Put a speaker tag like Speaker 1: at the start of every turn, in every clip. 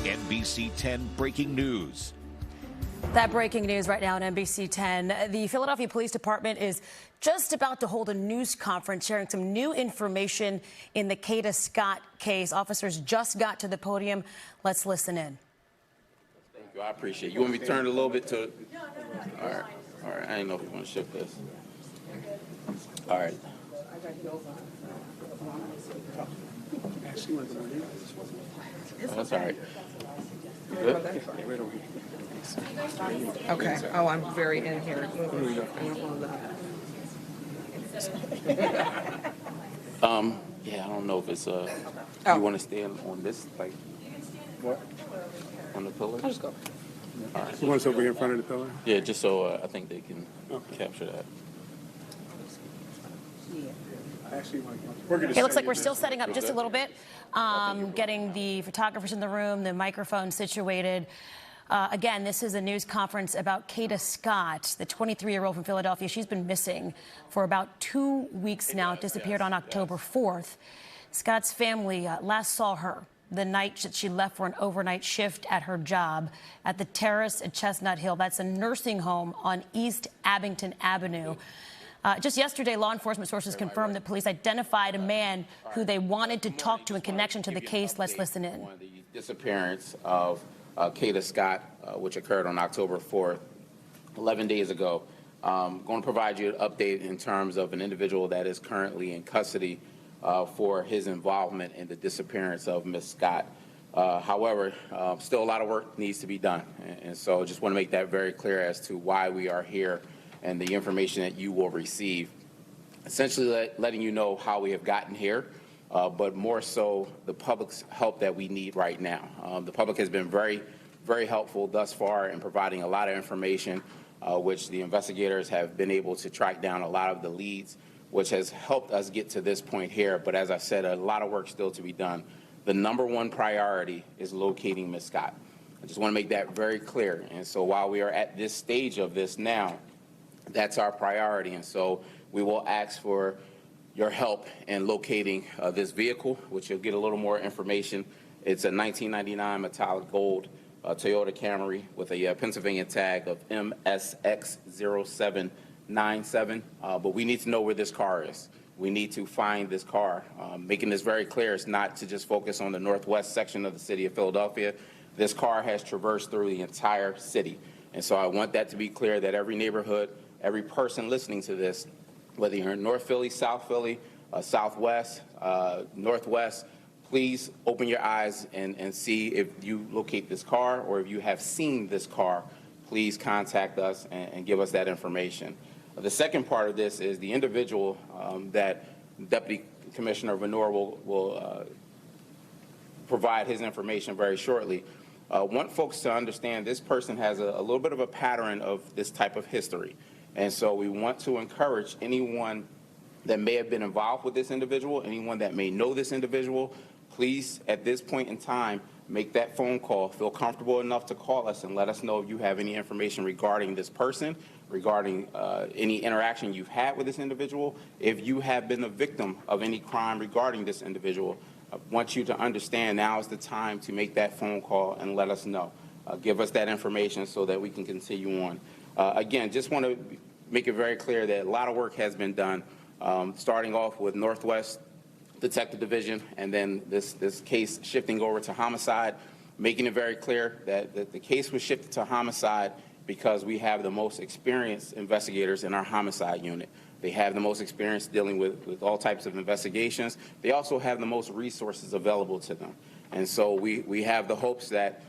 Speaker 1: NBC 10 breaking news.
Speaker 2: That breaking news right now on NBC 10. The Philadelphia Police Department is just about to hold a news conference sharing some new information in the Kada Scott case. Officers just got to the podium. Let's listen in.
Speaker 3: Thank you. I appreciate it. You want me to turn it a little bit to... All right. All right. I didn't know if you want to shift this. All right. That's all right. Good?
Speaker 4: Okay. Oh, I'm very in here.
Speaker 3: Yeah, I don't know if it's you want to stand on this, like,
Speaker 5: What?
Speaker 3: on the pillar?
Speaker 4: I'll just go.
Speaker 3: All right.
Speaker 5: You want us over here in front of the pillar?
Speaker 3: Yeah, just so I think they can capture that.
Speaker 5: Actually, we're going to.
Speaker 2: Okay, looks like we're still setting up just a little bit, getting the photographers in the room, the microphone situated. Again, this is a news conference about Kada Scott, the 23-year-old from Philadelphia. She's been missing for about 2 weeks now. Disappeared on October 4th. Scott's family last saw her the night that she left for an overnight shift at her job at the Terrace at Chestnut Hill. That's a nursing home on East Abington Avenue. Just yesterday, law enforcement sources confirmed that police identified a man who they wanted to talk to in connection to the case. Let's listen in.
Speaker 3: The disappearance of Kada Scott, which occurred on October 4th, 11 days ago. I'm going to provide you an update in terms of an individual that is currently in custody for his involvement in the disappearance of Ms. Scott. However, still a lot of work needs to be done. And so I just want to make that very clear as to why we are here and the information that you will receive. Essentially letting you know how we have gotten here, but more so the public's help that we need right now. The public has been very, very helpful thus far in providing a lot of information, which the investigators have been able to track down a lot of the leads, which has helped us get to this point here. But as I said, a lot of work still to be done. The #1 priority is locating Ms. Scott. I just want to make that very clear. And so while we are at this stage of this now, that's our priority. And so we will ask for your help in locating this vehicle, which you'll get a little more information. It's a 1999 metallic gold Toyota Camry with a Pennsylvania tag of MSX0797. But we need to know where this car is. We need to find this car. Making this very clear, it's not to just focus on the northwest section of the city of Philadelphia. This car has traversed through the entire city. And so I want that to be clear, that every neighborhood, every person listening to this, whether you're in North Philly, South Philly, Southwest, Northwest, please open your eyes and see if you locate this car, or if you have seen this car, please contact us and give us that information. The second part of this is the individual that Deputy Commissioner Venor will provide his information very shortly. Want folks to understand this person has a little bit of a pattern of this type of history. And so we want to encourage anyone that may have been involved with this individual, anyone that may know this individual, please, at this point in time, make that phone call. Feel comfortable enough to call us and let us know if you have any information regarding this person, regarding any interaction you've had with this individual. If you have been a victim of any crime regarding this individual, I want you to understand now is the time to make that phone call and let us know. Give us that information so that we can continue on. Again, just want to make it very clear that a lot of work has been done, starting off with Northwest Detective Division, and then this case shifting over to homicide, making it very clear that the case was shifted to homicide because we have the most experienced investigators in our homicide unit. They have the most experience dealing with all types of investigations. They also have the most resources available to them. And so we have the hopes that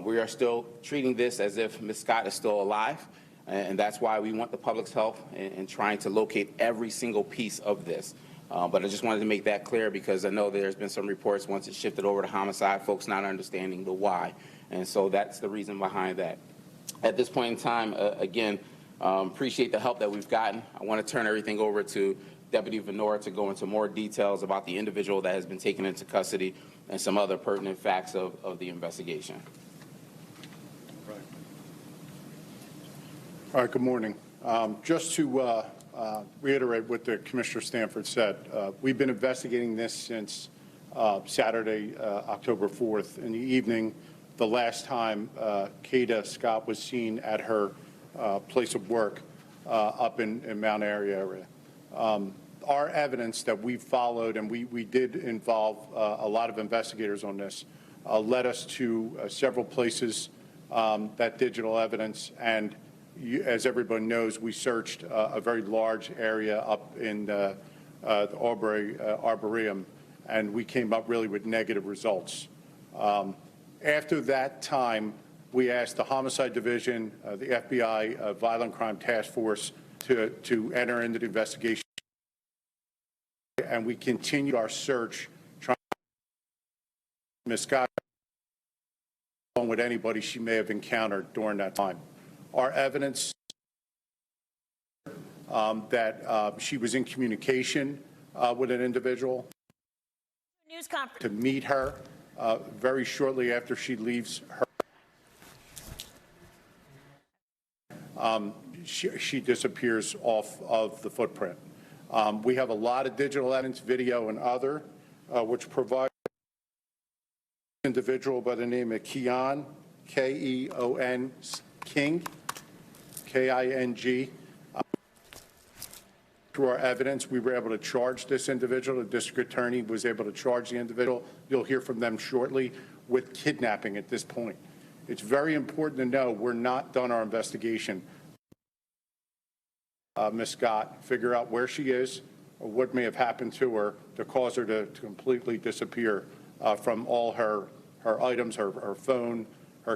Speaker 3: we are still treating this as if Ms. Scott is still alive. And that's why we want the public's help in trying to locate every single piece of this. But I just wanted to make that clear because I know there's been some reports once it shifted over to homicide, folks not understanding the why. And so that's the reason behind that. At this point in time, again, appreciate the help that we've gotten. I want to turn everything over to Deputy Venor to go into more details about the individual that has been taken into custody and some other pertinent facts of the investigation.
Speaker 5: All right, good morning. Just to reiterate what the Commissioner Stanford said, we've been investigating this since Saturday, October 4th in the evening. the last time Kada Scott was seen at her place of work up in Mount Airy area. Our evidence that we followed, and we did involve a lot of investigators on this, led us to several places, that digital evidence, and as everybody knows, we searched a very large area up in the Arboretum, and we came up really with negative results. After that time, we asked the Homicide Division, the FBI Violent Crime Task Force to enter into the investigation, and we continued our search trying to Ms. Scott along with anybody she may have encountered during that time. Our evidence that she was in communication with an individual
Speaker 2: News conference
Speaker 5: to meet her very shortly after she leaves her. She disappears off of the footprint. We have a lot of digital evidence, video, and other, which provide an individual by the name of Keon, K-E-O-N, King, K-I-N-G. Through our evidence, we were able to charge this individual. The district attorney was able to charge the individual. You'll hear from them shortly with kidnapping at this point. It's very important to know we're not done our investigation. Ms. Scott, figure out where she is or what may have happened to her to cause her to completely disappear from all her items, her phone, her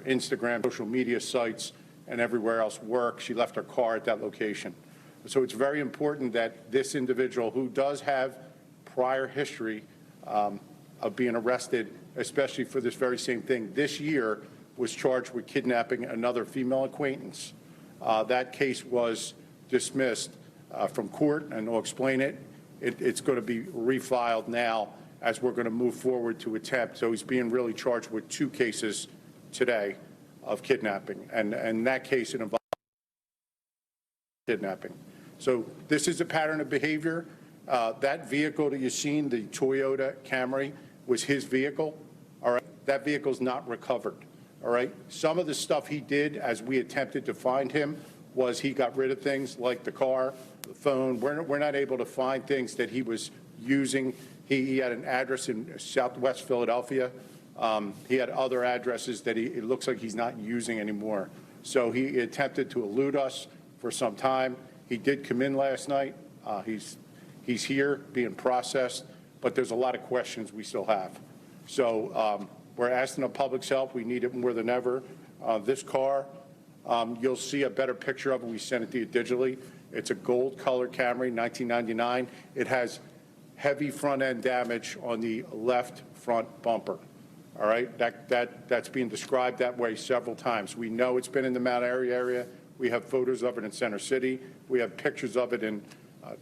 Speaker 5: Instagram, social media sites, and everywhere else, work. She left her car at that location. So it's very important that this individual, who does have prior history of being arrested, especially for this very same thing, this year was charged with kidnapping another female acquaintance. That case was dismissed from court, and I'll explain it. It's going to be refiled now as we're going to move forward to attempt. So he's being really charged with 2 cases today of kidnapping, and in that case it involves kidnapping. So this is a pattern of behavior. That vehicle that you've seen, the Toyota Camry, was his vehicle. All right, that vehicle's not recovered. All right, some of the stuff he did as we attempted to find him was he got rid of things like the car, the phone. We're not able to find things that he was using. He had an address in Southwest Philadelphia. He had other addresses that it looks like he's not using anymore. So he attempted to elude us for some time. He did come in last night. He's here being processed, but there's a lot of questions we still have. So we're asking the public's help. We need it more than ever. This car, you'll see a better picture of it. We sent it to you digitally. It's a gold color Camry, 1999. It has heavy front end damage on the left front bumper. All right, that's being described that way several times. We know it's been in the Mount Airy area. We have photos of it in Center City. We have pictures of it in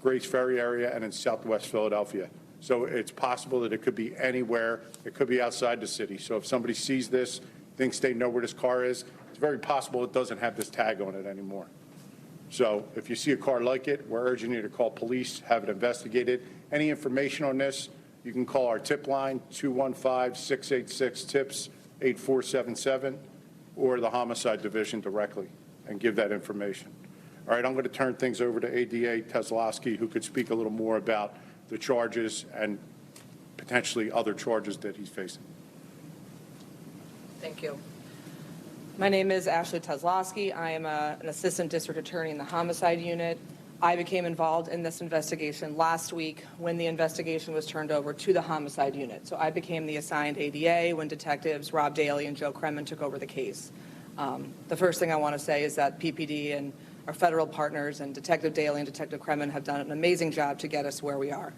Speaker 5: Grace Ferry area and in Southwest Philadelphia. So it's possible that it could be anywhere. It could be outside the city. So if somebody sees this, thinks they know where this car is, it's very possible it doesn't have this tag on it anymore. So if you see a car like it, we're urging you to call police, have it investigated. Any information on this, you can call our tip line, 215-686-TIPS, 8477, or the Homicide Division directly, and give that information. All right, I'm going to turn things over to ADA Teslowski, who could speak a little more about the charges and potentially other charges that he's facing.
Speaker 4: Thank you. My name is Ashley Teslowski. I am an assistant district attorney in the homicide unit. I became involved in this investigation last week when the investigation was turned over to the homicide unit. So I became the assigned ADA when detectives Rob Daly and Joe Kremen took over the case. The first thing I want to say is that PPD and our federal partners and Detective Daly and Detective Kremen have done an amazing job to get us where we are.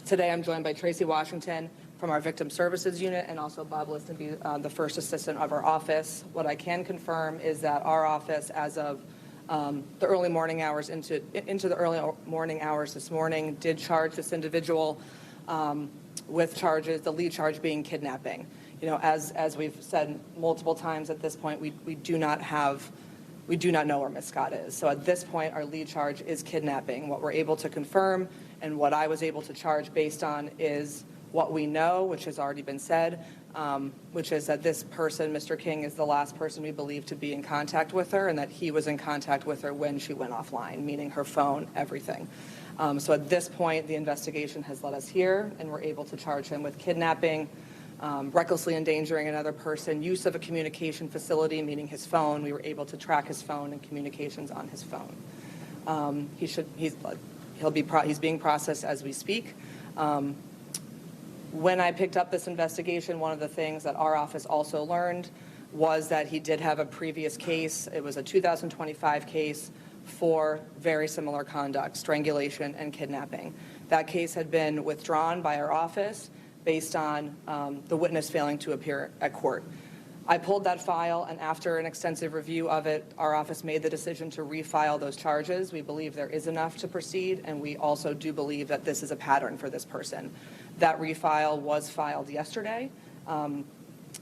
Speaker 4: Today I'm joined by Tracy Washington from our Victim Services Unit and also Bob Listenby, the first assistant of our office. What I can confirm is that our office, as of the early morning hours into the early morning hours this morning, did charge this individual with charges, the lead charge being kidnapping. You know, as we've said multiple times at this point, we do not know where Ms. Scott is. So at this point, our lead charge is kidnapping. What we're able to confirm and what I was able to charge based on is what we know, which has already been said, which is that this person, Mr. King, is the last person we believe to be in contact with her, and that he was in contact with her when she went offline, meaning her phone, everything. So at this point, the investigation has led us here, and we're able to charge him with kidnapping, recklessly endangering another person, use of a communication facility, meaning his phone. We were able to track his phone and communications on his phone. He's being processed as we speak. When I picked up this investigation, one of the things that our office also learned was that he did have a previous case. It was a 2025 case for very similar conduct, strangulation and kidnapping. That case had been withdrawn by our office based on the witness failing to appear at court. I pulled that file, and after an extensive review of it, our office made the decision to refile those charges. We believe there is enough to proceed, and we also do believe that this is a pattern for this person. That refile was filed yesterday.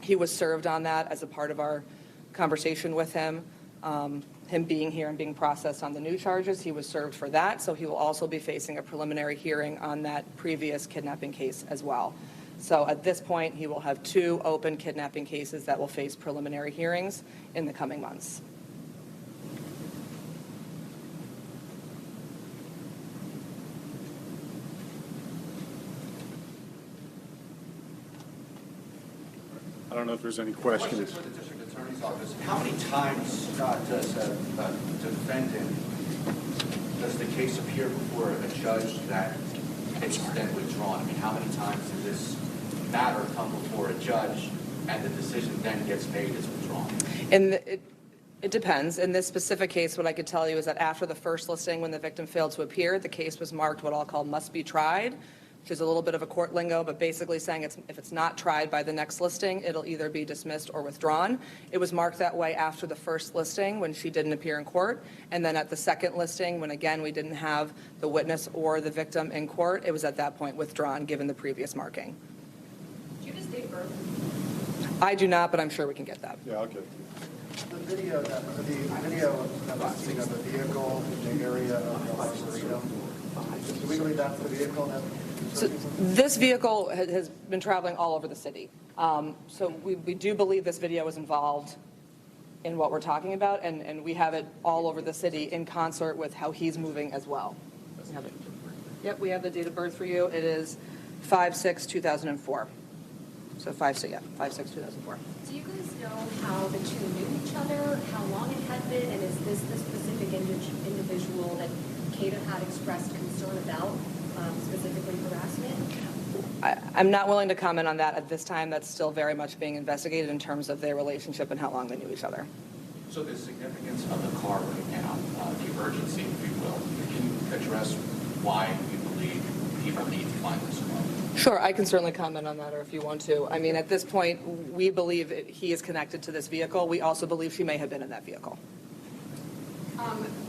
Speaker 4: He was served on that as a part of our conversation with him. Him being here and being processed on the new charges, he was served for that, so he will also be facing a preliminary hearing on that previous kidnapping case as well. So at this point, he will have 2 open kidnapping cases that will face preliminary hearings in the coming months.
Speaker 5: I don't know if there's any questions.
Speaker 6: For the district attorney's office, how many times does a defendant, does the case appear before a judge that it's then withdrawn? I mean, how many times does this matter come before a judge and the decision then gets made as withdrawn?
Speaker 4: It depends. In this specific case, what I could tell you is that after the first listing, when the victim failed to appear, the case was marked what I'll call must be tried, which is a little bit of a court lingo, but basically saying if it's not tried by the next listing, it'll either be dismissed or withdrawn. It was marked that way after the first listing when she didn't appear in court, and then at the second listing, when again we didn't have the witness or the victim in court, it was at that point withdrawn given the previous marking.
Speaker 7: Do you have his date of birth?
Speaker 4: I do not, but I'm sure we can get that.
Speaker 5: Yeah, okay.
Speaker 8: The video that was seen of the vehicle in the area of the Arboretum, do we believe that's the vehicle that?
Speaker 4: So this vehicle has been traveling all over the city. So we do believe this video is involved in what we're talking about, and we have it all over the city in concert with how he's moving as well. Yep, we have the date of birth for you. It is 5/6/2004. So 5/6/2004.
Speaker 7: Do you guys know how the two knew each other, how long it had been, and is this the specific individual that Kada had expressed concern about, specifically harassment?
Speaker 4: I'm not willing to comment on that at this time. That's still very much being investigated in terms of their relationship and how long they knew each other.
Speaker 6: So the significance of the car right now, the urgency, if you will, can you address why you believe people need to find this car?
Speaker 4: Sure, I can certainly comment on that, or if you want to. I mean, at this point, we believe he is connected to this vehicle. We also believe she may have been in that vehicle.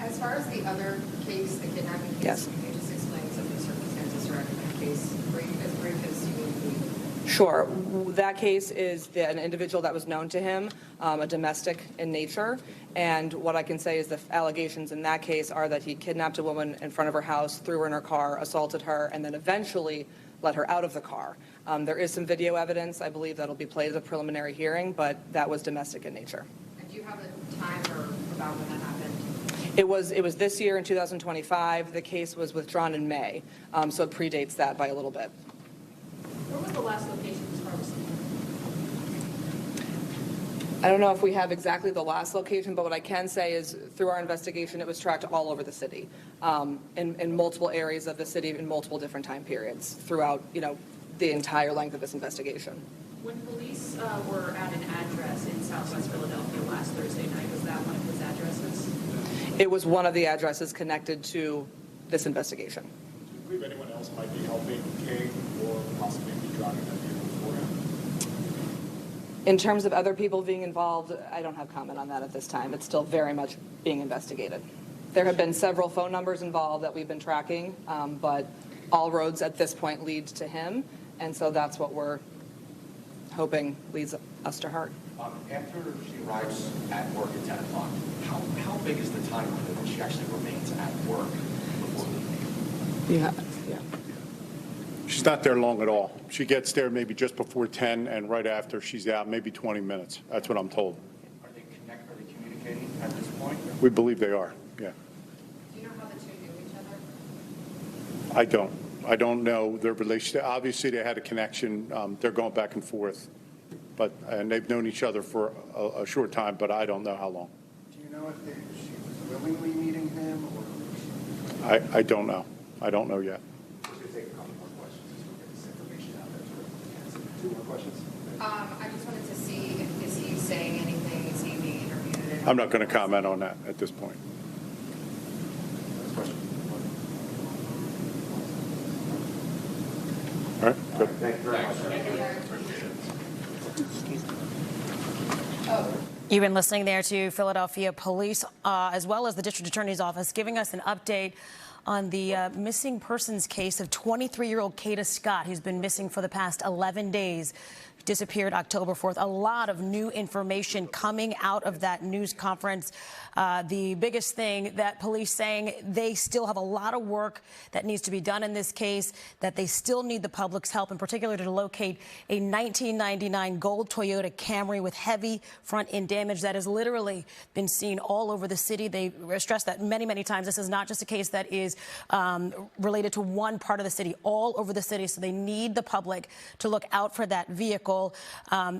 Speaker 9: As far as the other case, the kidnapping case,
Speaker 4: Yes.
Speaker 9: can you just explain some of the circumstances surrounding that case, as brief as you need?
Speaker 4: Sure. That case is an individual that was known to him, a domestic in nature. And what I can say is the allegations in that case are that he kidnapped a woman in front of her house, threw her in her car, assaulted her, and then eventually let her out of the car. There is some video evidence, I believe, that'll be played at the preliminary hearing, but that was domestic in nature.
Speaker 9: And do you have a time or about when that happened?
Speaker 4: It was this year in 2025. The case was withdrawn in May, so it predates that by a little bit.
Speaker 7: Where was the last location this car was seen?
Speaker 4: I don't know if we have exactly the last location, but what I can say is through our investigation, it was tracked all over the city, in multiple areas of the city in multiple different time periods throughout, the entire length of this investigation.
Speaker 7: When police were at an address in Southwest Philadelphia last Thursday night, was that one of his addresses?
Speaker 4: It was one of the addresses connected to this investigation.
Speaker 10: Do you believe anyone else might be helping King or possibly be driving that vehicle for him?
Speaker 4: In terms of other people being involved, I don't have comment on that at this time. It's still very much being investigated. There have been several phone numbers involved that we've been tracking, but all roads at this point lead to him, and so that's what we're hoping leads us to her.
Speaker 6: After she arrives at work at 10 o'clock, how big is the time window when she actually remains at work before leaving?
Speaker 4: Yeah.
Speaker 5: She's not there long at all. She gets there maybe just before 10, and right after she's out, maybe 20 minutes. That's what I'm told.
Speaker 6: Are they communicating at this point?
Speaker 5: We believe they are, yeah.
Speaker 9: Do you know how the two knew each other?
Speaker 5: I don't. I don't know their relationship. Obviously, they had a connection. They're going back and forth, and they've known each other for a short time, but I don't know how long.
Speaker 8: Do you know if she was willingly meeting him, or?
Speaker 5: I don't know. I don't know yet.
Speaker 6: Take a couple more questions as we get this information out there. 2 more questions.
Speaker 9: I just wanted to see, is he saying anything? Is he being interviewed?
Speaker 5: I'm not going to comment on that at this point.
Speaker 6: Next question.
Speaker 5: All right, good.
Speaker 6: Thank you very much.
Speaker 2: You've been listening there to Philadelphia Police, as well as the District Attorney's Office, giving us an update on the missing persons case of 23-year-old Kada Scott, who's been missing for the past 11 days. Disappeared October 4th. A lot of new information coming out of that news conference. The biggest thing that police saying they still have a lot of work that needs to be done in this case, that they still need the public's help, in particular to locate a 1999 gold Toyota Camry with heavy front end damage that has literally been seen all over the city. They stressed that many, many times. This is not just a case that is related to one part of the city, all over the city. So they need the public to look out for that vehicle.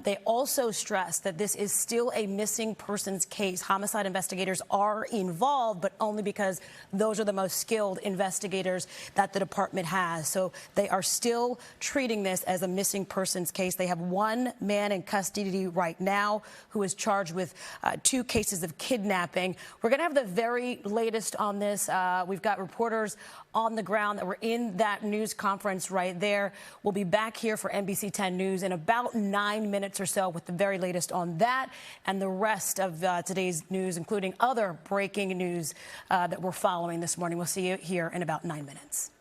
Speaker 2: They also stress that this is still a missing persons case. Homicide investigators are involved, but only because those are the most skilled investigators that the department has. So they are still treating this as a missing persons case. They have one man in custody right now who is charged with 2 cases of kidnapping. We're going to have the very latest on this. We've got reporters on the ground that were in that news conference right there. We'll be back here for NBC 10 News in about 9 minutes or so with the very latest on that and the rest of today's news, including other breaking news that we're following this morning. We'll see you here in about 9 minutes.